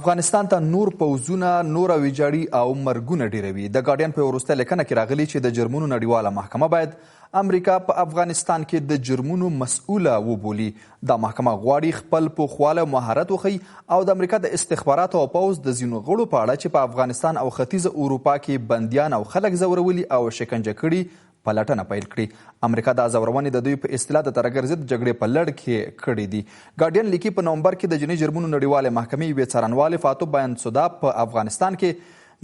افغانستان ته نور پوځونه نوره ویجاړي او مرګونه ډیروي. د ګارډین په وروستۍ لیکنه کې راغلي چې د جرمونو نړیواله محکمه باید امریکا په افغانستان کې د جرمونو مسؤله وبولي. دا محکمه غواړي خپل پوخواله مهارت وښيي او د امریکا د استخباراتو او پوځ د ځینو غړو په اړه چې په افغانستان او ختیځ اروپا کې بندیان او خلک ځورولي او شکنجه کړي پلټنه پیل کړي. امریکا دا ځورونې د دوی په اصطلاح د ترهګر ضد جګړې په لړ کې کړي دي. ګارډین لیکي په نومبر کې د جنایي جرمونو نړیوالې محکمې یوې څارنوالې فاتو بنسودا په افغانستان کې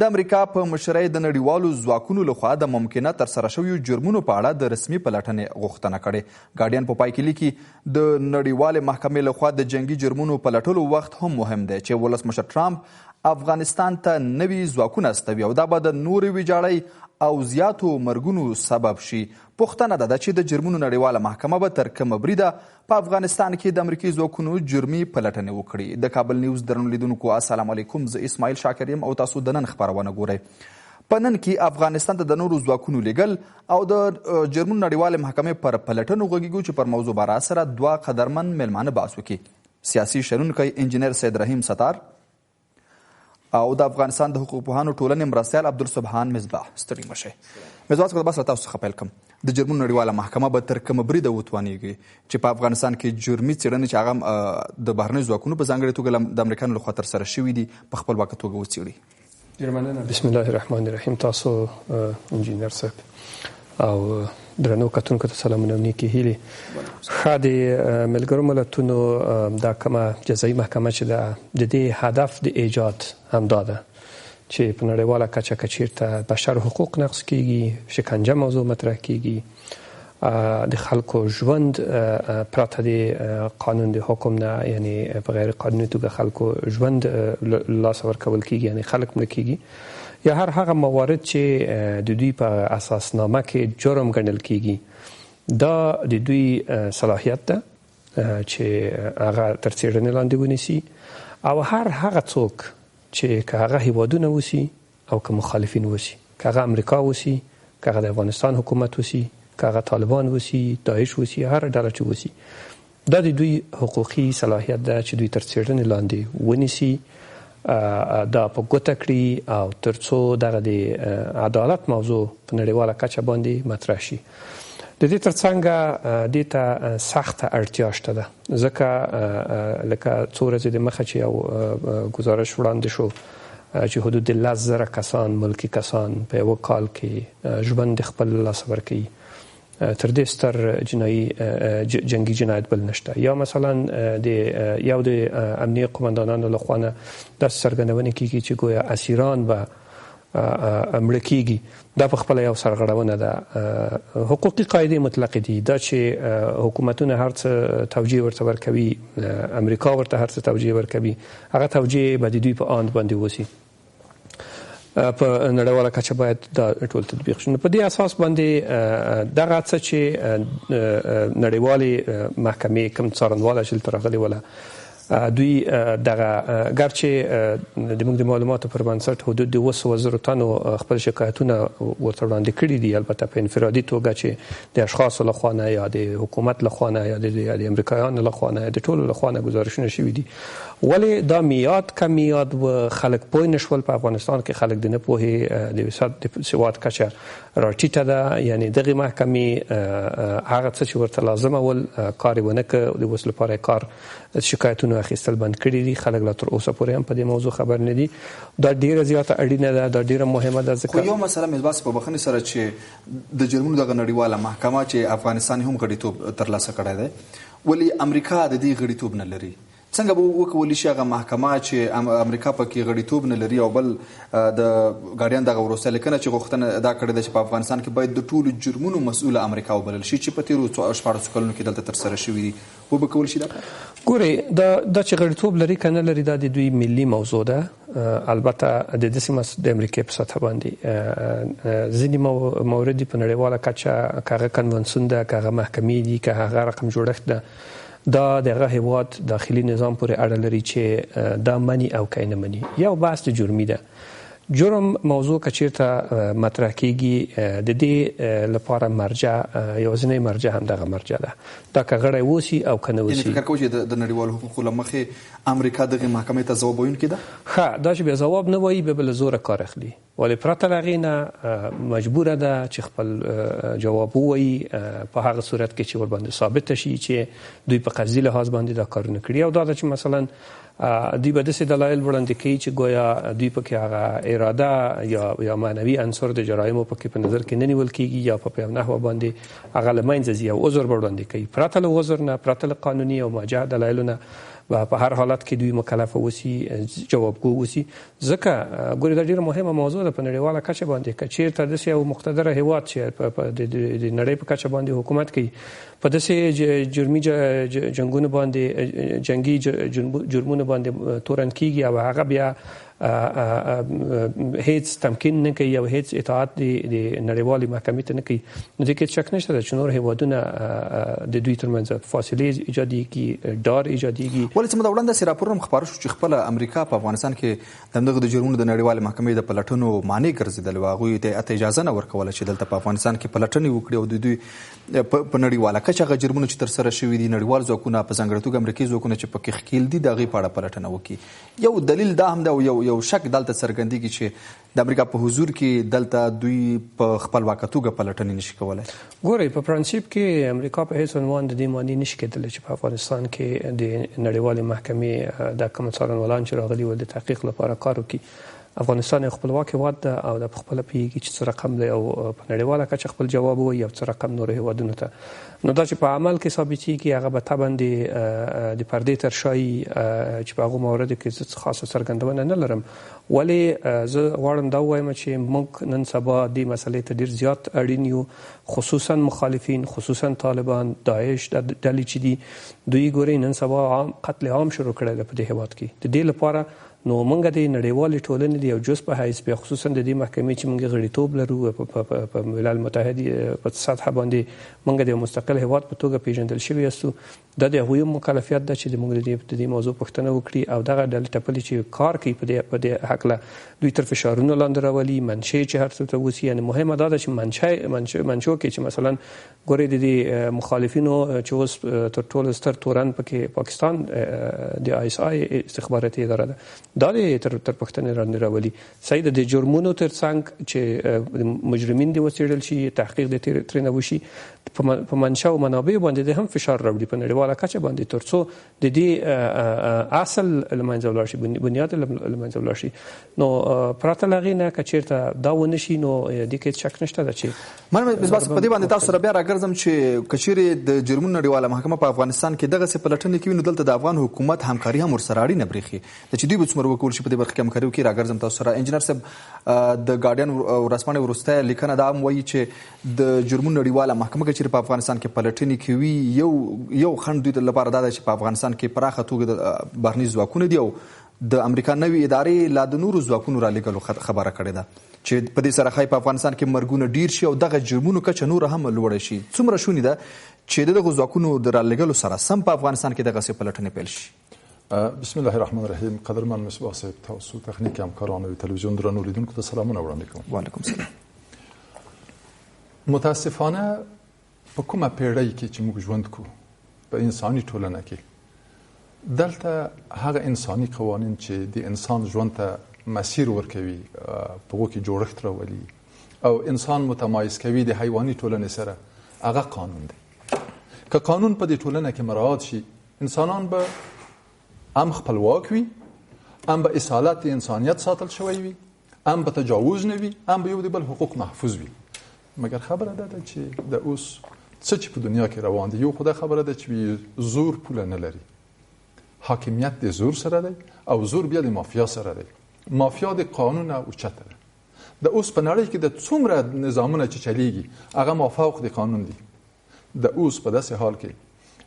د امریکا په مشرۍ د نړیوالو ځواکونو لخوا د ممکنه ترسره شویو جرمونو په اړه د رسمي پلټنې غوښتنه کړې. ګارډین په پای کې لیکي د نړیوالې محکمې لخوا د جنگي جرمونو پلټلو وخت هم مهم دی چې ولسمشر ټرمپ افغانستان ته نوي ځواکونه استوي او دا به د نورې ویجاړۍ او زیاتو مرګونو سبب شي. پوښتنه ده چې د جرمونو نړیواله محکمه به تر کومه بریده په افغانستان کې د امریکایي ځواکونو جرمي پلټنې وکړي. د کابل نیوز درنو لیدونکو السلام علیکم، زه اسماعیل شاکر یم او تاسو د نن خپرونه ګورئ. په نن کې افغانستان ته د نورو ځواکونو لیږل او د جرمونو نړیوالې محکمې پر پلټنو غږیږو چې پر موضوع باره سره دوه قدرمن میلمانه بحث وکړي. سیاسي شنونکی انجینر سید رحیم ستار او د افغانستان د حقوق پوهانو ټولنې مرستیال عبدالسبحان مصباح. ستړي مشئ. مصباح څخه بس تاسو څخه پیل کوم. د جرمونو نړیواله محکمه به تر کومه بریده وتوانیږي چې په افغانستان کې جرمي څېړنې چې هغه د بهرنیو ځواکونو په ځانګړې توګه د امریکایانو لخوا ترسره شوي دي په خپلواکه توګه وڅېړي؟ ډېره مننه. بسم الله الرحمن الرحیم. تاسو انجینر صاحب او درنو کتونکو ته سلامونه او نیکې هیلې. ښه د ملګرو ملتونو دا کومه جزایي محکمه چې د دې هدف د ایجاد همدا ده چې په نړیواله کچه که چیرته بشر حقوق نقض کیږي، شکنجه موضوع مطرح کیږي، د خلکو ژوند پرته د قانون د حکم نه یعنی په غیر قانوني توګه خلکو ژوند لاس ورکول کیږي، یعنی خلک مړه کیږي، یا هر هغه موارد چې د دوی په اساسنامه کې جرم ګڼل کیږي، دا د دوی صلاحیت ده چې هغه تر څېړنې لاندې ونیسي. او هر هغه څوک چې که هغه هیوادونه وسی او که مخالفین وسی، که هغه امریکا وسی، که هغه د افغانستان حکومت وسی، که هغه طالبان وسی، داعش وسی، هر ډله چې وسی، دا د دوی حقوقي صلاحیت ده چې دوی تر څېړنې لاندې ونیسي، دا په ګوته کړي او ترڅو دغه د عدالت موضوع په نړیواله کچه باندې مطرح شي. د دې ترڅنګ دې ته سخته اړتیا شته ده، ځکه لکه څو ورځې دمخه چې یو ګزارش وړاندې شو چې حدود 10,000 کسان ملکي کسان په یو کال کې ژوند خپل لاس ورکوي. تر دې ستر جنگي جنایت بل نشته. یا مثلا د یو د امنیه قومندانانو لخوا نه داسې څرګندونې کیږي چې ګویا اسیران به مړه کیږي. دا په خپله یو سرغړونه ده. حقوقي قاعدې مطلقې دي، دا چې حکومتونه هر څه توجیه ورته ورکوي، امریکا ورته هر څه توجیه ورکوي، هغه توجیه به د دوی په آند باندې وسي. په نړیواله کچه باید دا ټول تطبیق شي. په دې اساس باندې دغه څه چې نړیوالې محکمې کوم څارنواله چې دلته راغلې وله، دوی دغه ګرچې د موږ د معلوماتو پر بنسټ حدود 200,000 تنو خپل شکایتونه ورته وړاندې کړي دي، البته په انفرادي توګه چې د اشخاصو لخوا نه یا د حکومت لخوا نه یا د امریکایانو لخوا نه یا د ټولو لخوا نه ګزارشونه شوي دي. ولې دا میاد کمیاد و خلک پوه نشول په افغانستان کې، خلک د نه پوهې د سواد کچه راټیټه ده. یعنی دغه محکمې هغه څه چې ورته لازمه ول کار یې ونه کړ، د اوس لپاره کار شکایتونه اخیستل بند کړي دي. خلک لا تر اوسه پورې هم په دې موضوع خبر نه دي. دا ډیره زیاته اړینه ده، دا ډیره مهمه ده. ځکه یو مسله مې په بخښنې سره چې د جرمونو دغه نړیواله محکمه چې افغانستان هم غړیتوب ترلاسه کړی دی، ولې امریکا د دې غړیتوب نه لري؟ څنګه به وکولی شي هغه محکمه چې امریکا پکې غړیتوب نه لري او بل د ګارډین دغه وروستۍ لیکنه چې غوښتنه ادا کړې ده چې په افغانستان کې باید د ټولو جرمونو مسؤله امریکا وبلل شي چې په تېرو 14 کلونو کې دلته ترسره شوي دي، وبه کولی شي دا کار؟ ګورئ، دا چې غړیتوب لري که نه لري دا د دوی ملي موضوع ده. البته د داسې د امریکې په سطح باندې ځینې موردي په نړیواله کچه که هغه کنونسیون ده، که هغه محکمې دي، که هغه رقم جوړښت ده، دا دغه هیواد داخلي نظام پورې اړه لري چې دا مني او که نه مني. یو بحث جرمي ده جرم موضوع که چیرته مطرح کیږي د دې لپاره مرجع یوازینی مرجع هم دغه مرجع ده دا که غړی ووسي او که نه ووسي. فکر کوئ چې د نړیوالو حقوقو له مخې امریکا دغې محکمې ته ځواب ویونکې ده؟ ښه، دا چې بیا ځواب نه وایي بیا به له زوره کار اخلي، ولې پرته له هغې نه مجبوره ده چې خپل جواب ووایي په هغه صورت کې چې ورباندې ثابته شي چې دوی په قصدي لحاظ باندې دا کارونه کړي، او دا ده چې مثلا دوی به داسې دلایل وړاندې کوي چې گویا دوی پکې هغه اراده یا معنوي عنصر د جرایمو پکې په نظر کې نه نیول کېږي یا په یو نحوه باندې هغه له منځه ځي او عذر به وړاندې کوي. پرته له عذر نه، پرته له قانوني او موجه دلایلو نه په هر حالت کې دوی مکلف اوسي، جوابګو اوسي. ځکه ګورې دا ډېره مهمه موضوع ده په نړیواله کچه باندې، که چېرته داسې یو مقتدره هېواد چې د نړۍ په کچه باندې حکومت کوي په داسې جرمي جنګونو باندې، جنګي جرمونو باندې تورن کېږي او هغه بیا هیڅ تمکین نه کوي او هیڅ اطاعت د نړیوالې محکمې ته نه کوي، نو دې کې شک نشته چې نور هېوادونه د دوی ترمنځ فاصلې ایجادېږي، ډار ایجادېږي. ولې څه موده وړاندې داسې راپورونه هم خپاره شو چې خپله امریکا په افغانستان کې د همدغه د جرمونو د نړیوالې محکمې د پلټنو مانع ګرځېدلې وه، هغوی ته اجازه نه ورکوله چې دلته په افغانستان کې پلټنې وکړي او د دوی په نړیواله کچه هغه جرمونه چې ترسره شوي دي نړیوال ځواکونه په ځانګړې توګه امریکایي ځواکونه چې پکې ښکېل دي د هغې په اړه پلټنه وکړي. یو دلیل دا هم ده او یو شک دلته څرګندېږي چې د امریکا په حضور کې دلته دوی په خپلواکه توګه پلټنې نشي کولی. ګورئ، په پرنسیپ کې امریکا په هیڅ عنوان د دې معنی نشي کېدلی چې په افغانستان کې د نړیوالې محکمې د کوم څارنوالان چې راغلي ول د تحقیق لپاره کار وکړي. افغانستان یو خپلواک هېواد ده او د خپله پوهېږي چې څه رقم دی او په نړیواله کچه خپل جواب ووایي او څه رقم نورو هېوادونو ته. نو دا چې په عمل کې ثابتېږي هغه به طبعا د پردې تر شا چې په هغو مواردو کې زه خاصه څرګندونه نه لرم، ولې زه غواړم دا ووایم چې موږ نن سبا دې مسلې ته ډېر زیات اړین یو، خصوصا مخالفین، خصوصا طالبان، داعش ډلې چې دي دوی ګورئ نن سبا قتل عام شروع کړی ده په دې هېواد کې. د دې لپاره نو موږ د نړیوالې ټولنې د یو جز په حیث بیا خصوصا د دې محکمې چې موږ غړیتوب لرو په ملل متحد په سطح باندې موږ د یو مستقل هېواد په توګه پیژندل شوي یاستو، دا د هغوی مکلفیت ده چې موږ د دې موضوع پوښتنه وکړي او دغه ډلې ټپلې چې کار کوي په دې هکله دوی تر فشارونو لاندې راولي، منشأ چې هر څه ته اوسي. یعنې مهمه دا ده چې منشأ کې چې مثلا ګورئ د دې مخالفینو چې اوس تر ټولو ستر تورن پکې پاکستان د ISI استخباراتي اداره ده، دا تر پښتنې لاندې راولي. صحیح ده، د جرمونو ترڅنګ چې مجرمین دې وڅېړل شي، تحقیق دې ترېنه وشي، په منشأ او منابعو باندې د هم فشار راوړي په نړیواله کچه باندې تر څو د دې اصل له منځه ولاړ شي، بنیاد له منځه ولاړ شي. نو پرته له هغې نه که چېرته دا ونه شي نو دې کې شک نشته ده چې منم بس په دې باندې تاسو سره بیا راګرځم چې که چیرې د جرمونو نړیواله محکمه په افغانستان کې دغسې پلټنې کوي نو دلته د افغان حکومت همکاري هم ورسره اړینه برېښي د چې دوی به څومره وکول شي په دې برخه کې همکاري وکړي. راګرځم تاسو سره انجینر صاحب، د ګارډین ورځپاڼې وروستۍ لیکنه دا هم وایي چې د جرمونو نړیواله محکمه که چیرې په افغانستان کې پلټنې کوي یو خنډ دوی لپاره دا ده چې په افغانستان کې پراخه توګه د بهرني ځواکونه دي او د امریکا نوې ادارې لا د نورو ځواکونو رالېږلو خبره کړې ده چې په دې سره ښایي په افغانستان کې مرګونه ډیر شي او دغه جرمونو کچه نوره هم لوړه شي. څومره شونې ده چې دغه ځواکونو د رالېږلو سره سم په افغانستان کې دغسې پلټنې پیل شي؟ بسم الله الرحمن الرحیم. قدرمن مصباح صاحب، تاسو تخنیک همکارانو تلویزیون درنو لیدونکو ته سلامونه وړاندې کوم. وعلیکم السلام. متاسفانه په کومه پیړۍ کې چې موږ ژوند کوو په انساني ټولنه کې دلته هغه انساني قوانین چې د انسان ژوند ته مسیر ورکوي، په هغو کې جوړښت راولي او انسان متمایز کوي د حیواني ټولنې سره، هغه قانون دی. که قانون په دې ټولنه کې مراعات شي، انسانان به هم خپلواک وي، هم به اصالت انسانیت ساتل شوی وي، هم به تجاوز نه وي، هم به یو د بل حقوق محفوظ وي. مګر خبره ده چې د اوس څه چې په دنیا کې روان دي، یو خو دا خبره ده چې زور پوله نه لري، حاکمیت د زور سره دی او زور بیا د مافیا سره دی. مافیا د قانون اوچته ده. د اوس په نړۍ کې د څومره نظامونه چې چلیږي هغه مافوق د قانون دي. د اوس په داسې حال کې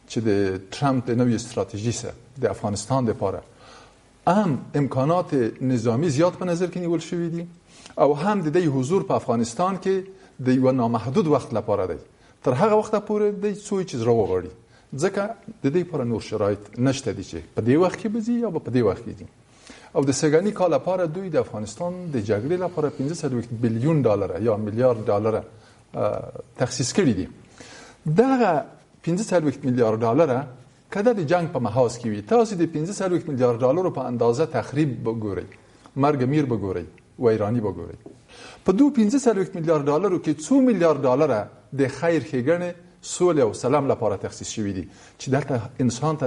چې د ټرمپ د نوې استراتیژي سره د افغانستان لپاره هم امکانات نظامی زیات په نظر کې نیول شوي دي او هم د دې حضور په افغانستان کې د یو نامحدود وخت لپاره دی، تر هغه وخته پورې د څو چې زړه وغواړي، ځکه د دې لپاره نور شرایط نشته دي چې په دې وخت کې به ځي یا په دې وخت کې ځي. او د سګنی کال لپاره دوی د افغانستان د جګړې لپاره 15 بلیون ډالر یا میلیارډ ډالر تخصیص کړي دي. دغه 15 میلیارډ ډالر کله د جنگ په محاذ کې وي، تاسو د 15 میلیارډ ډالر په اندازه تخریب وګورئ، مرګ میر وګورئ، ویرانی وګورئ. په دو 15 میلیارډ ډالر کې 2 میلیارډ ډالر د خیر ښېګڼې، سولې او سلام لپاره تخصیص شوي دي چې دلته انسان ته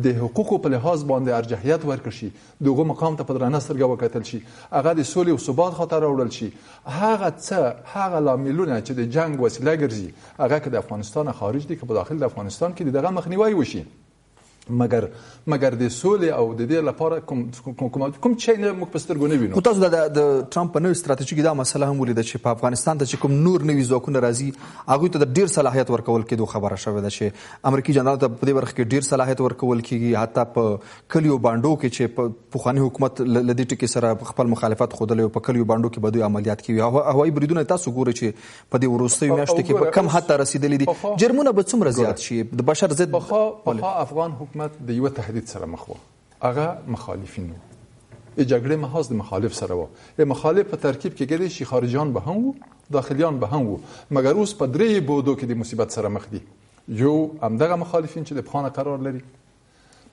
د حقوقو په لحاظ باندې ارجحیت ورکړل شي، دغه مقام ته په درنه سترګه وکتل شي، هغه د سولې او ثبات خاطر راوړل شي. هغه لاملونه چې د جنگ وسیله ګرځي هغه که د افغانستان خارج دي که په داخل د افغانستان کې دغه مخنیوي وشي. مګر د سولې او د دې لپاره کوم شی نه موږ په سترګو نه وینو. تاسو د ټرمپ په نوې ستراتیژي کې دا مسله هم ولیده چې په افغانستان ته چې کوم نور نوي ځواکونه راځي هغوی ته د ډیر صلاحیت ورکول کېدو خبره شوې ده چې امریکایي جنرال ته په دې برخه کې ډیر صلاحیت ورکول کېږي. حتی په کلیو بانډو کې چې په پخواني حکومت له دې ټکي سره خپل مخالفت ښودلی او په کلیو بانډو کې به دوی عملیات کوي. هوایي بریدونه تاسو ګورئ چې په دې وروستیو میاشتو کې په کم حد ته رسېدلي دي. جرمونه به څومره زیات شي؟ د بشر ضد پخوا افغان حکومت د یوه تهدید سره مخ و، هغه مخالفین و. جګړې محاذ د مخالف سره و. مخالف په ترکیب کې کېدای شي خارجیان به هم و، داخلیان به هم و. مګر اوس په درې بودو کې د مصیبت سره مخ دي. یو همدغه مخالفین چې د پخوانه قرار لري،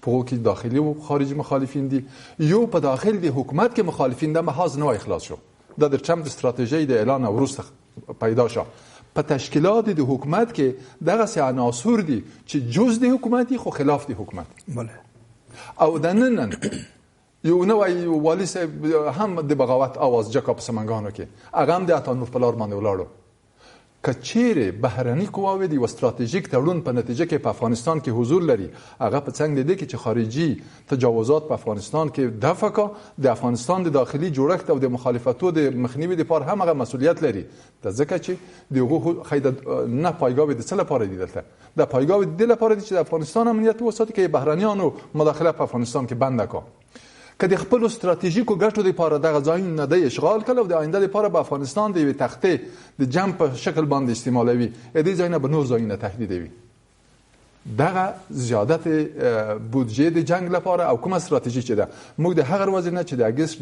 په هغو کې داخلي و خارجي مخالفین دي. یو په داخل د حکومت کې مخالفین، د محاذ نوی خلاص شو. دا د ټرمپ د استراتیژۍ د اعلان وروسته پیدا شو. په تشکیلات د حکومت کې دغسې عناصر دي چې جز د حکومت دي خو خلاف د حکومت. بله. او د نن یو نوی والی صاحب هم د بغاوت آواز جکا په سمنګانو کې، هغه هم د اتانور په لار باندې ولاړو. که چیرې بهرني قواوې د یو ستراتیژیک تړون په نتیجه کې په افغانستان کې حضور لري، هغه په څنګ د دې کې چې خارجي تجاوزات په افغانستان کې دفع کا، د افغانستان د داخلي جوړښت او د مخالفتو د مخنیوي لپاره هم هغه مسؤلیت لري. د ځکه چې دغه خید نه پایګاوې د څه لپاره دي؟ دلته د پایګاوې د لپاره دي چې د افغانستان امنیت وساتي، کې بهرنیانو مداخله په افغانستان کې بند کا. که د خپل استراتیژیکو ګټو لپاره دغه ځایونه د اشغال کړي او د آینده لپاره به افغانستان د یوې تختې د جنګ په شکل باندې استعمالوي، دې ځایونه به نور ځایونه تهدیدوي. دغه زیادت بودجه د جنگ لپاره او کومه استراتیژي چې ده، موږ د هغه ورځې نه چې د اګست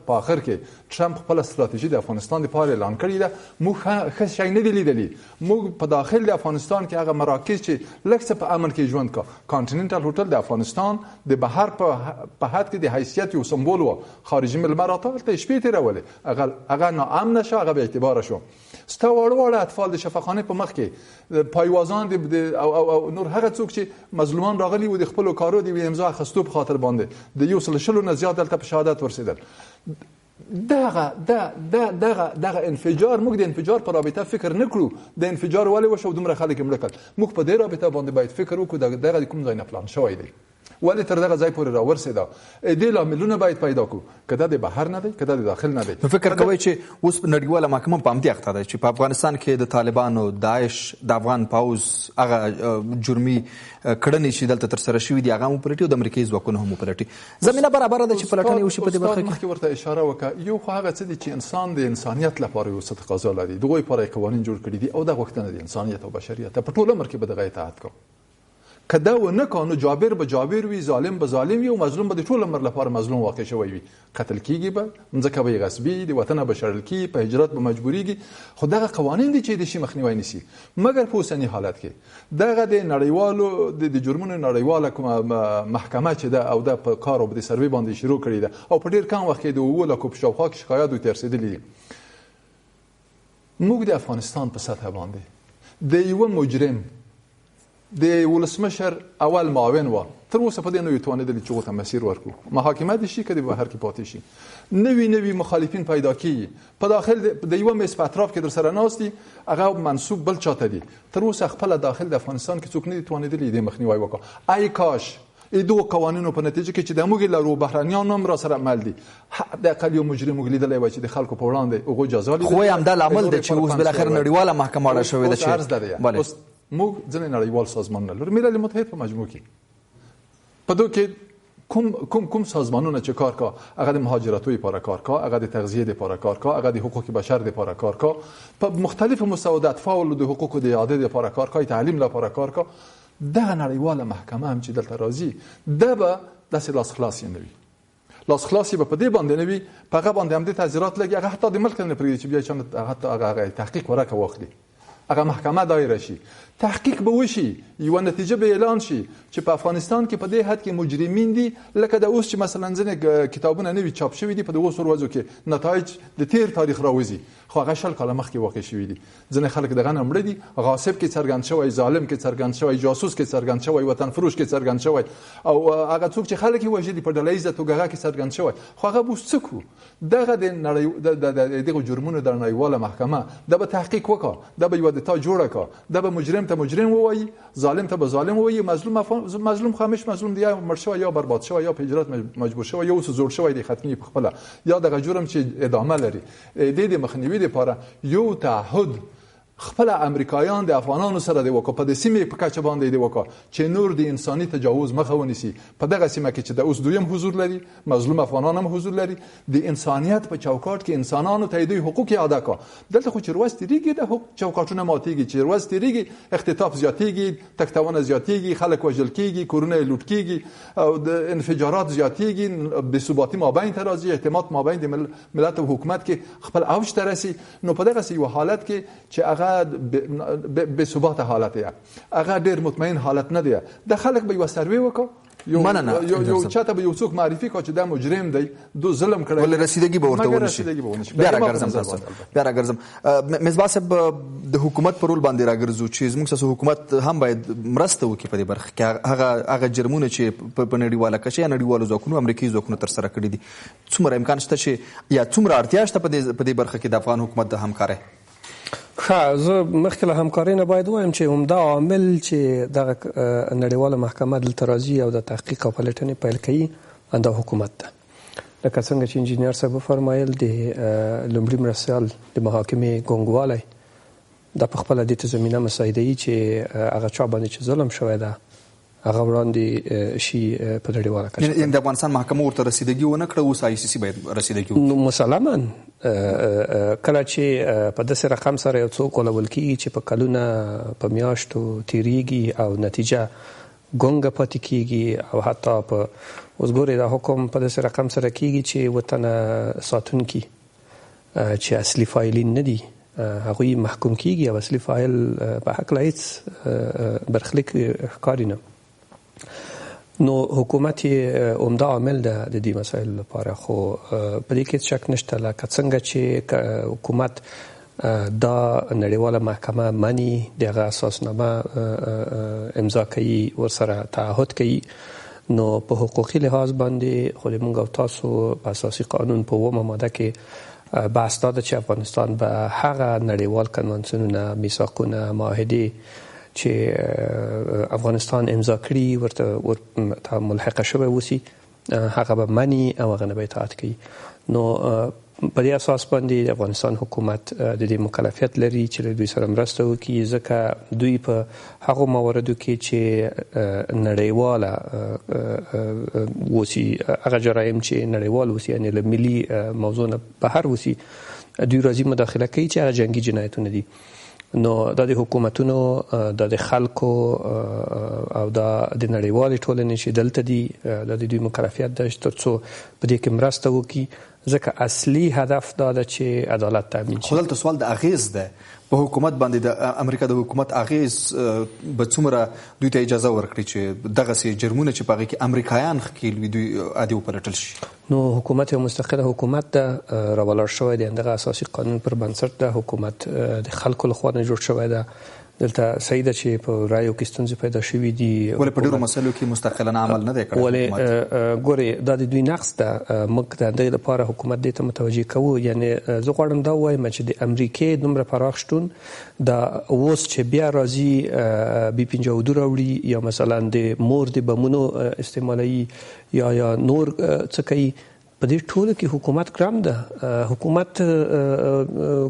په آخر کې ټرمپ خپل استراتیژي د افغانستان لپاره اعلان کړې ده، موږ ښه شی نه دی لیدلی. موږ په داخل د افغانستان کې هغه مراکز چې لږ څه په امن کې ژوند کا، کانټیننټل هوټل د افغانستان د بهر په حد کې د حیثیت یو سمبول و. خارجي مېلمه راته هلته شپې تېرولې، هغه ناامنه شو، هغه بې اعتباره شو. ستا واړه اطفال د شفاخانې په مخ کې پایوازان او نور هغه څوک چې مظلومان راغلي و د خپلو کارو د امضا اخیستو په خاطر باندې د 120 نه زیات دلته په شهادت ورسېدل. دغه انفجار، موږ د انفجار په رابطه فکر نه کړو. د انفجار ولې وشو، دومره خلک مړه کړل. موږ په دې رابطه باندې باید فکر وکړو دغه کوم ځای نه پلان شوی دی، ولې تر دغه ځای پورې راورسېده. دې لاملونه باید پیدا کړو، که دا د بهر نه دی که دا د داخل نه دی. فکر کوئ چې اوس نړیواله محکمه په همدې اخته ده چې په افغانستان کې د طالبانو، داعش، د افغان پوځ هغه جرمي کړنې چې دلته ترسره شوي دي هغه هم وپلټي او د امریکایي ځواکونو هم وپلټي؟ زمینه برابره ده چې پلټنې وشي په دې برخه کې؟ مخکې ورته اشاره وکړه. یو خو هغه څه دي چې انسان د انسانیت لپاره یو څه تقاضا لري، دغوی لپاره قوانین جوړ کړي دي او دا غوښتنه د انسانیت او بشریت په ټول عمر کې به دغه اطاعت کوو. که دا ونه کړو نو جابر به جابر وي، ظالم به ظالم وي او مظلوم به د ټول عمر لپاره مظلوم واقع شوی وي. قتل کیږي به، ځمکه به یې غصبي، د وطن به شړل کیږي، په هجرت به مجبوریږي. خو دغه قوانین دي چې د شي مخنیوی نیسي. مګر په اوسني حالت کې دغه د نړیوالو د جرمونو نړیواله کومه محکمه چې ده او د په کار او د سروې باندې شروع کړې ده او په ډیر کم وخت کې د 2 لکو په شاوخوا کې شکایات ورته رسېدلي دي. موږ د افغانستان په سطح باندې د یوه مجرم د ولسمشر اول معاون و، تر اوسه په دې نه توانېدلی چې هغو ته مسیر ورکړو. محاکمه دې شي که د بهر کې پاتې شي. نوي مخالفین پیدا کیږي په داخل د یوه میز په اطراف کې در سره ناست دي، هغه منسوب بل چاته دي. تر اوسه خپله داخل د افغانستان کې څوک نه دي توانېدلی دې مخنیوی وکړه. ای کاش دو قوانینو په نتیجه کې چې د موږ لرو بهرنیان هم را سره عمل دي، د اقل یو مجرم موږ لیدلی وای چې د خلکو په وړاندې هغوی جزا لیدل. خو همدا لامل دی چې اوس بالاخره نړیواله محکمه اړه شوې ده چې موږ ځینې نړیوال سازمانونه لرو. ملل متحد په مجموع کې په دو کې کوم سازمانونه چې کار کا، هغه د مهاجرتو لپاره کار کا، هغه د تغذیه لپاره کار کا، هغه د حقوق بشر لپاره کار کا، په مختلفو مستودات فعال د حقوق د اعاده لپاره کار کا، تعلیم لپاره کار کا. دغه نړیواله محکمه هم چې دلته راځي ده به داسې لاس خلاص نه وي. لاس خلاصي به په دې باندې نه وي، په هغه باندې همدې تعزیرات لګي، هغه حتی د ملک نه پرېږدي چې بیا چا حتی هغه تحقیق ورکه واخلي، هغه محکمه دایره شي، تحقیق به وشي، یوه نتیجه به اعلان شي چې په افغانستان کې په دې حد کې مجرمین دي، لکه د اوس چې مثلا ځینې کتابونه نوي چاپ شوي دي په د اوس ورځو کې نتایج د تیر تاریخ راوځي، خو هغه 20 کاله مخکې واقع شوي دي. ځینې خلک دغه نه مړه دي، غاصب کې څرګند شوی، ظالم کې څرګند شوی، جاسوس کې څرګند شوی، وطن فروش کې څرګند شوی، او هغه څوک چې خلک یې وژلي په ډله ییزه توګه هغه کې څرګند شوی. خو هغه به اوس څه کړو؟ دغه د دغه جرمونو د نړیواله محکمه دا به تحقیق وکړه، دا به یوه دتا جوړه کړه، دا به مجرم ته مجرم ووایي، ظالم ته به ظالم ووایي، مظلوم خاموش مظلوم دی، یا مړ شوی یا برباد شوی یا په هجرت مجبور شوی یا اوس زوړ شوی دی ختمي په خپله، یا دغه جرم چې ادامه لري. د دې مخنیوي لپاره یو تعهد خپل امریکایان د افغانانو سره دی وکړه، په د سیمې په کچه باندې دی وکړه چې نور د انساني تجاوز مخه ونیسي. په دغه سیمه کې چې د اوس دویم حضور لري، مظلوم افغانان هم حضور لري، د انسانیت په چوکاټ کې انسانانو ته دوی حقوق ادا کړه. دلته خو چې ورځ تیریږي د حقوق چوکاټونه ماتیږي، چې ورځ تیریږي اختطاف زیاتیږي، تکتونه زیاتیږي، خلک وژل کیږي، کورونه لوټ کیږي، او د انفجارات زیاتیږي، بې ثباتي مابین ته راځي، اعتماد مابین د ملت او حکومت کې خپل اوج ته رسي. نو په دغه یو حالت کې چې هغه به ثبات حالت دی، هغه ډیر مطمئن حالت نه دی، د خلک به یو سروې وکړو، یو چاته به یو څوک معرفي کړي چې دا مجرم دی، دو ظلم کړی، ولې رسیدګي به ورته ونشي. بیا راګرځم مصباح صاحب، د حکومت پر رول باندې راګرځو چې زموږ ساسو حکومت هم باید مرسته وکړي په دې برخه کې. هغه جرمونه چې په نړیواله کچه یا نړیوالو ځواکونو امریکایي ځواکونو ترسره کړي دي، څومره امکان شته چې یا څومره اړتیا شته په دې برخه کې د افغان حکومت د همکارۍ؟ زه مخکې له همکارۍ نه باید وایم چې همدا عامل چې دغه نړیواله محکمه دلته راځي او د تحقیق او پلټنې پیل کوي دا حکومت ده. لکه څنګه چې انجینیر صاحب وفرمایل، د لومړي مرستیال د محاکمې ګونګوالی دا په خپله دې ته زمینه مساعدوي چې هغه چا باندې چې ظلم شوی ده هغه وړاندې شي په نړیواله کچه. یعنې د افغانستان محکمه ورته رسیدګي ونه کړه، اوس ICC باید رسیدګي وکړي. مسلماً کله چې په داسې رقم سره یو څوک غولول کېږي چې په کلونه په میاشتو تیریږي او نتیجه ګونګه پاتې کېږي، او حتی په اوس ګورې دا حکم په داسې رقم سره کېږي چې وطنه ساتونکي چې اصلي فایلین نه دي هغوی محکوم کېږي او اصلي فایل په هکله هېڅ برخلیک ښکاري نه. نو حکومت یې عمده عامل ده د دې مسایلو لپاره، خو په دې کې شک نشته لکه څنګه چې حکومت دا نړیواله محکمه مني، دغه اساسنامه امضا کوي، ورسره تعهد کوي، نو په حقوقي لحاظ باندې خو موږ او تاسو په اساسي قانون په 9 ماده کې بحث دا ده چې افغانستان به هغه نړیوال کنوانسیونونه، میثاقونه، معاهدې چې افغانستان امضا کړي ورته ملحقه شوی اوسي هغه به مني او هغه نه به اطاعت کوي. نو په دې اساس باندې افغانستان حکومت د دې مکلفیت لري چې دوی سره مرسته وکړي، ځکه دوی په هغو مواردو کې چې نړیواله وسي، هغه جرایم چې نړیوال وسي، یعنی له ملي موضوع نه بهر وسي، دوی راځي مداخله کوي چې هغه جنگي جنایتونه دي. نو دا د حکومتونو، دا د خلکو او دا د نړیوالې ټولنې چې دلته دي، دا د دوی مکلفیت ده تر څو په دې کې مرسته وکړي، ځکه اصلي هدف دا ده چې عدالت تامین شي. خو دلته سوال د اغیز ده په حکومت باندې، د امریکا د حکومت اغیز به څومره دوی ته اجازه ورکړي چې دغسې جرمونه چې په هغې کې امریکایان ښکېل وي دوی عادي وپلټل شي؟ نو حکومت یو مستقله حکومت ده، راولاړ شوی دی دغه اساسي قانون پر بنسټ ده، حکومت د خلکو لخوا نه جوړ شوی ده. دلته صحیح ده چې په رایو کې ستونزې پیدا شوي دي، ولې په ډېرو مسایلو کې مستقلانه عمل نه دی کړی؟ ولې ګورې دا د دوی نقص ده، موږ د دې لپاره حکومت دې ته متوجه کوو. یعنې زه غواړم دا ووایم چې د امریکې دومره پراخ شتون دا اوس چې بیا راځي B-52 راوړي، یا مثلا د مور د بمونو استعمالوي یا نور څه کوي، په دې ټولو کې حکومت ګرام ده. حکومت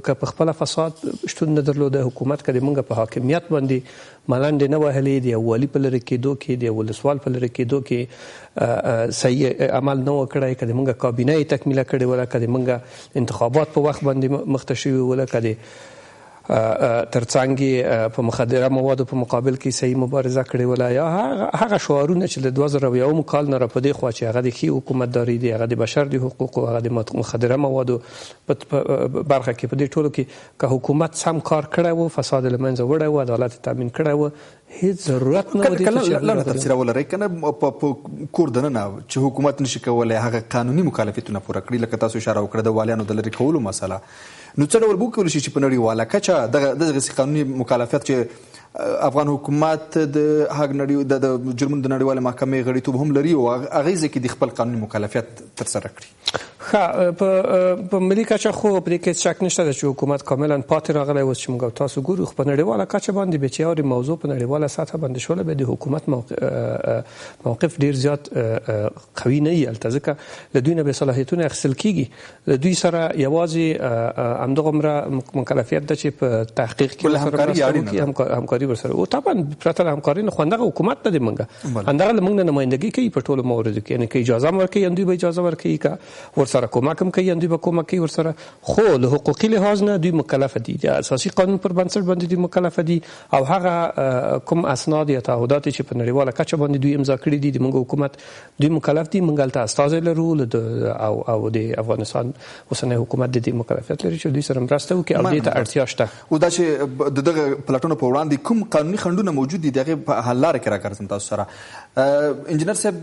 که په خپل فساد شتون نه درلوده، حکومت که موږ په حاکمیت باندې ملنډې نه وهلې، د یووالي په لرې کېدو کې، د ولسوال په لرې کېدو کې صحیح عمل نه و کړی، که موږ کابینه یې تکمیله کړې وله، که موږ انتخابات په وخت باندې مخته شوي وله، که ترڅنګ په مخدره موادو په مقابل کې صحیح مبارزه کړې ولا یا هغه شعارونه چې د 2001 کال نه را پدې خو چې هغه د خي حکومتداري دی، هغه د بشر د حقوقو، هغه د مخدره موادو په برخه کې په دې ټولو کې که حکومت سم کار کړی و، فساد له منځه وړی و، عدالت تامین کړی و، هیڅ ضرورت نه و کله تفسیر ولرئ کنه په کور دننه چې حکومت نشي کولای هغه قانوني مکلفیتونه پوره کړي، لکه تاسو اشاره وکړه د والیانو د لرې کولو مسله، نو څه ډول وکول شي چې په نړیواله کچه دغه قانوني مکلفیت چې افغان حکومت د جرمونو د نړیوالې محکمې غړیتوب هم لري او هغې ځای کې د خپل قانوني مکلفیت ترسره کړي؟ په ملي کچه خو په دې کې شک نشته چې حکومت کاملا پاتې راغلی اوس چې موږ تاسو ګورو، خو په نړیواله کچه باندې بېچاره موضوع په نړیواله سطح باندې شوله، به د حکومت موقف ډیر زیات قوي نه وي هلته، ځکه له دوی نه به صلاحیتونه اخیستل کېږي، له دوی سره یوازې همدغومره مکلفیت ده چې په تحقیق کې همکاري ورسره او طبعا پرته له همکاري نه خو همدغه حکومت نه دی، همدغه له موږ نه نمایندګي کوي په ټولو موردو کې، یعنې که اجازه هم ورکوي دوی به اجازه ورکوي، که ورسره کومک هم کوي دوی به کومک کوي ورسره، خو له حقوقي لحاظ نه دوی مکلف دي، د اساسي قانون پر بنسټ باندې دوی مکلف دي، او هغه کوم اسناد یا تعهدات چې په نړیواله کچه باندې دوی امضا کړي دي د موږ حکومت دوی مکلف دي، موږ هلته استازی لرو او د افغانستان اوسنی حکومت د دې مکلفیت لري چې دوی سره مرسته وکړي او دې ته اړتیا شته. او دا چې د دغه پلټنو په وړاندې کوم قانوني خنډونه موجود دي د هغې په حل لاره کې راګرځم تاسو سره انجینر صاحب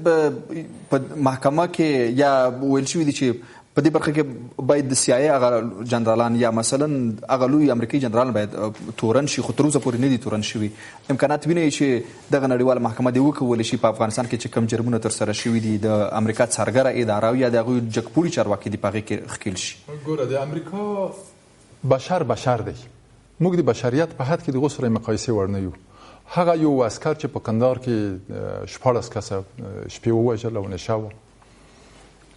په محکمه کې یا ویل شوي دي چې په دې برخه کې باید د CIA هغه جنرالان یا مثلا هغه لوی امریکایي جنرالان باید تورن شي، خو تر اوسه پورې نه دي تورن شوي. امکانات وینئ چې دغه نړیواله محکمه دې وکولی شي په افغانستان کې چې کوم جرمونه ترسره شوي دي د امریکا څارګره اداره او یا د هغوی جګپوړي چارواکي دي په هغې کې ښکېل شي؟ ګوره د امریکا بشر دی، موږ د بشریت په حد کې د هغو سره مقایسې وړ نه یو. هغه یو عسکر چې په کندهار کې 14 کسه شپې ووژل او نشه وه،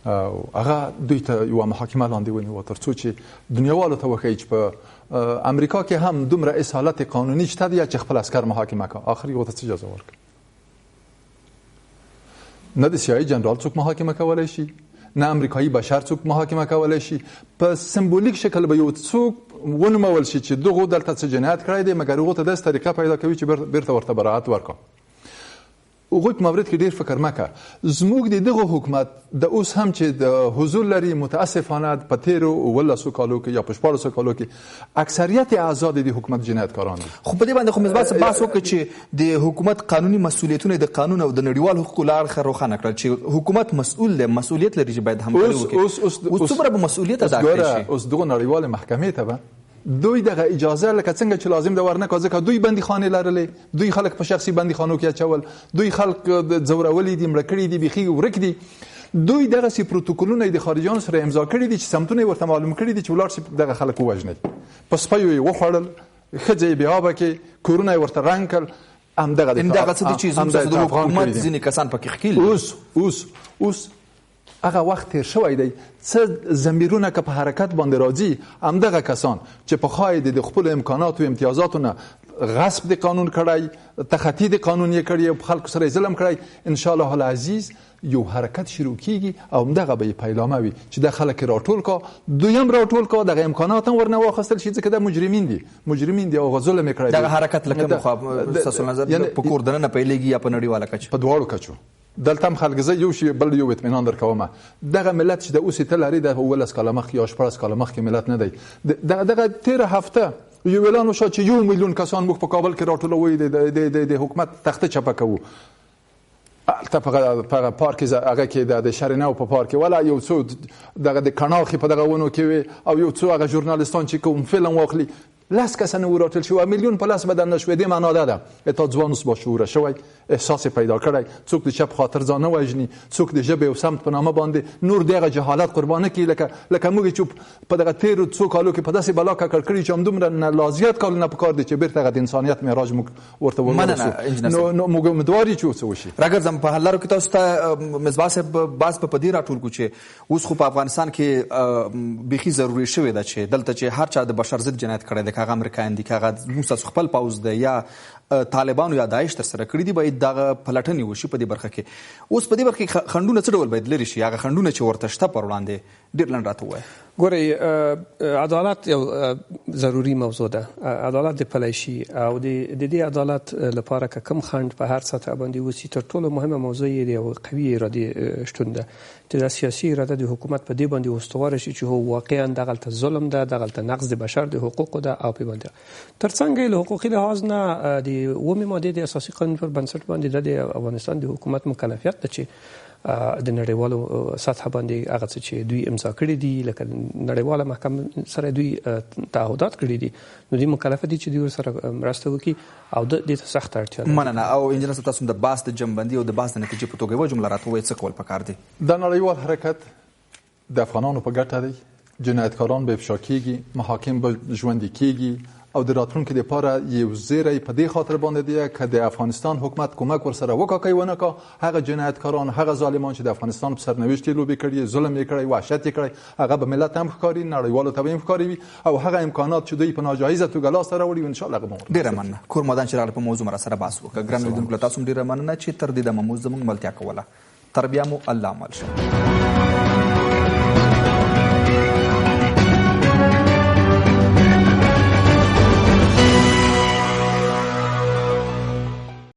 هغه دوی ته یوه محاکمه لاندې ونیوه تر څو چې دنیاوالو ته وښیي چې په امریکا کې هم دومره اصالت قانوني شته دی چې خپل عسکر محاکمه کړه. آخر یو ته څه جزا ورکړه؟ نه د CIA جنرال څوک محاکمه کولی شي، نه امریکایي بشر څوک محاکمه کولی شي. په سمبولیک شکل به یو څوک ونومول شي چې دغو دلته څه جنایت کړی دی، مګر هغو ته داسې طریقه پیدا کوي چې بیرته ورته براعت ورکړه. هغوی په مورد کې ډېر فکر مه کوه. زموږ د دغه حکومت د اوس هم چې د حضور لري، متاسفانه په تېرو 18 کالو کې یا په 14 کالو کې اکثریت اعضا د حکومت جنایتکاران دي. خو په دې باندې خو مصباح صاحب بحث وکړ چې د حکومت قانوني مسؤلیتونه د قانون او د نړیوال حقوقو له اړخه روښانه کړل چې حکومت مسؤل دی، مسؤلیت لري چې باید همکاري وکړي. اوس څومره به مسؤلیت ادا کړی شي؟ اوس دغه نړیوالې محکمې ته به دوی دغه اجازه لکه څنګه چې لازم ده ورنکړه، ځکه دوی بندیخانې لرلې، دوی خلک په شخصي بندیخانو کې اچول، دوی خلک ځورولي دي، مړه کړي دي، بیخي ورک دي. دوی دغسې پروتوکولونه د خارجیانو سره امضا کړي دي چې سمتونه یې ورته معلوم کړي دي چې ولاړ شي دغه خلک ووژني، په سپیو یې وخوړل، ښځې یې بې آبه کړې، کورونه یې ورته رنګ کړل. همدغه څه دي چې زموږ د حکومت ځینې کسان پکې ښکېل. اوس هغه وخت تیر شوی دی، څه ضمیرونه که په حرکت باندې راځي، همدغه کسان چې په خواهی د خپلو امکاناتو و امتیازاتو نه غصب د قانون کړی، تخطی د قانون یې کړی او په خلکو سره یې ظلم کړی، انشاءالله العزیز یو حرکت شروع کیږي او همدغه به یې پیلامه وي چې د خلک راټول کا، دوی هم راټول کا، دغه امکانات هم ورنه واخیستل شي، ځکه د مجرمین دي او ظلم یې کړی. دغه حرکت لکه مخه ستاسو نظر په کور دننه پیلېږي یا په نړیواله کچه؟ په دواړو کچو. دلته هم خلک زه یو شی بل یو اطمینان درکوم، دغه ملت چې د اوسې ته لري د 18 کاله مخکې یا 18 کاله مخکې ملت نه دی. دغه تېره هفته یو اعلان وشو چې 1 میلیون کسان موږ په کابل کې راټولوي، د حکومت تخته چپه کوو. البته په پارک هغه کې د شرنو په پارک ولا یو څو دغه د کڼاخي په دغه ونو کې او یو څو هغه ژورنالیستان چې کوم فلم واخلي، 10 کسان وراټل شو، میلیون په لاس بدن نشو. دې معنا ده اته ځوان اوس با شعور شوی، احساس پیدا کړی، څوک د چپ خاطر ځان نه وژني، څوک د ژبې او سمت په نامه باندې نور دغه جهالت قرباني کوي، لکه موږ چې په دغه تیرو څو کالو کې په داسې بلا ککړ کړي چې همدومره نه لازیات کالونه پکار دي چې بیرته د انسانیت معراج موږ ورته ورسو. نو موږ امیدوار یو څه وشي. راګرځم په حل لارو کې تاسو ته مصباح صاحب باز په دې راټول کو چې اوس خو په افغانستان کې بيخي ضروري شوی ده چې دلته چې هر چا د بشر ضد جنایت کړی دی، هغه امریکایان دي، هغه موږ خپل پاوز دی یا طالبانو یا داعش تر سره کړی دي، باید دغه پلټنې وشي په دې برخه کې. اوس په دې برخه کې خنډونه څه ډول باید لري شي؟ هغه خنډونه چې ورته شته پر وړاندې ډېر لنډ راته ووایه. ګورئ عدالت یو ضروري موضوع ده. عدالت د پلی شي او د دې عدالت لپاره که کوم خنډ په هر سطح باندې وسی تر ټولو مهمه موضوع یې د یو قوي ارادې شتون ده چې د سیاسي اراده د حکومت په دې باندې استواره شي چې هو واقعا دغلته ظلم ده، دغلته نقض د بشر د حقوقو ده او په باندې ترڅنګ له حقوقي لحاظ نه د 9 ماده د اساسي قانون پر بنسټ باندې د افغانستان د حکومت مکلفیت ده چې د نړیوالو سطح باندې هغه چې دوی امضا کړي دي لکه نړیواله محکمه سره دوی تعهدات کړي دي نو دوی مکلف دي چې دوی سره مرسته وکړي او د دې سخت اړتیا ده. مننه. او انجنیر صاحب تاسو د باس د جنبندي او د باس د نتیجې په توګه یو جمله راته ووایئ څه کول پکار دي؟ دا نړیوال حرکت د افغانانو په ګټه دی. جنایتکاران به افشا کیږي، محاکم به ژوندي کیږي او د راتلونکي لپاره یو زیری په دې خاطر باندې دی که د افغانستان حکومت کمک ورسره وکړي ونه کا هغه جنایتکاران، هغه ظالمان چې د افغانستان په سرنوشت لوبې کړي، ظلم یې کړی، وحشت یې کړی، هغه به ملت هم ښکاري، نړیوالو ته هم ښکاري وي او هغه امکانات چې دوی په ناجایزه توګه لاسته راوړي ان شاء الله به ډیره مننه. کور مدان چې راغله په موضوع مر سره بحث وکړه. ګران لیدونکو تاسو ډیره مننه چې تر دې د موضوع زموږ ملتیا کوله. تر بیا مو الله مل شه.